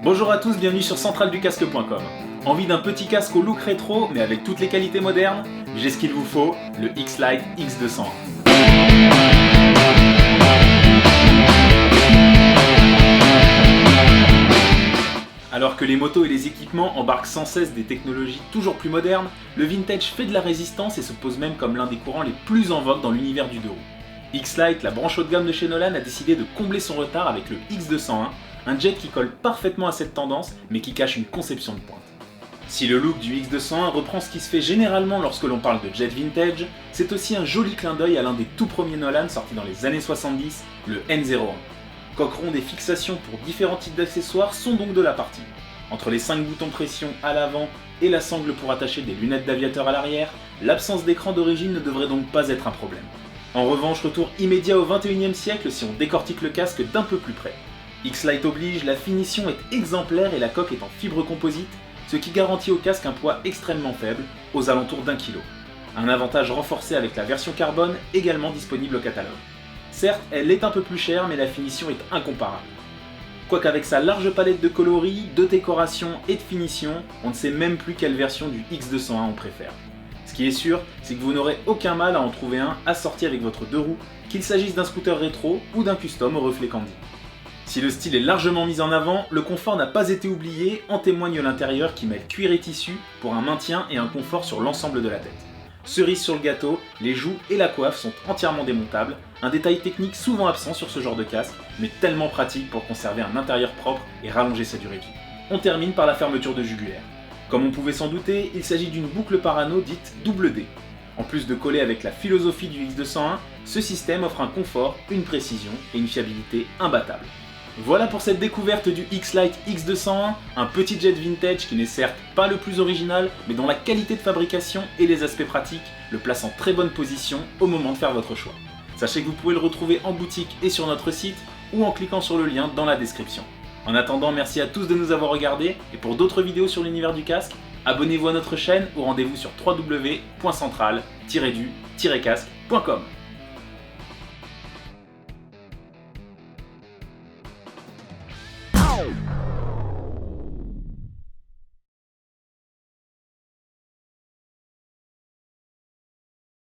Bonjour à tous, bienvenue sur centraleducasque.com. Envie d'un petit casque au look rétro mais avec toutes les qualités modernes? J'ai ce qu'il vous faut, le X-Lite X201. Alors que les motos et les équipements embarquent sans cesse des technologies toujours plus modernes, le vintage fait de la résistance et se pose même comme l'un des courants les plus en vogue dans l'univers du deux roues. X-Lite, la branche haut de gamme de chez Nolan, a décidé de combler son retard avec le X201, un jet qui colle parfaitement à cette tendance mais qui cache une conception de pointe. Si le look du X201 reprend ce qui se fait généralement lorsque l'on parle de jet vintage, c'est aussi un joli clin d'œil à l'un des tout premiers Nolan sortis dans les années 70, le N01. Coque ronde et fixation pour différents types d'accessoires sont donc de la partie. Entre les 5 boutons pression à l'avant et la sangle pour attacher des lunettes d'aviateur à l'arrière, l'absence d'écran d'origine ne devrait donc pas être un problème. En revanche, retour immédiat au 21e siècle si on décortique le casque d'un peu plus près. X-Lite oblige, la finition est exemplaire et la coque est en fibre composite, ce qui garantit au casque un poids extrêmement faible, aux alentours d'1 kg. Un avantage renforcé avec la version carbone, également disponible au catalogue. Certes, elle est un peu plus chère, mais la finition est incomparable. Quoique avec sa large palette de coloris, de décoration et de finition, on ne sait même plus quelle version du X201 on préfère. Ce qui est sûr, c'est que vous n'aurez aucun mal à en trouver un assorti avec votre deux roues, qu'il s'agisse d'un scooter rétro ou d'un custom au reflet candy. Si le style est largement mis en avant, le confort n'a pas été oublié, en témoigne l'intérieur qui mêle cuir et tissu pour un maintien et un confort sur l'ensemble de la tête. Cerise sur le gâteau, les joues et la coiffe sont entièrement démontables, un détail technique souvent absent sur ce genre de casque, mais tellement pratique pour conserver un intérieur propre et rallonger sa durée de vie. On termine par la fermeture de jugulaire. Comme on pouvait s'en douter, il s'agit d'une boucle par anneau dite double D. En plus de coller avec la philosophie du X201, ce système offre un confort, une précision et une fiabilité imbattables. Voilà pour cette découverte du X-Lite X201, un petit jet vintage qui n'est certes pas le plus original, mais dont la qualité de fabrication et les aspects pratiques le placent en très bonne position au moment de faire votre choix. Sachez que vous pouvez le retrouver en boutique et sur notre site, ou en cliquant sur le lien dans la description. En attendant, merci à tous de nous avoir regardés, et pour d'autres vidéos sur l'univers du casque, abonnez-vous à notre chaîne ou rendez-vous sur www.centrale-du-casque.com. Oh!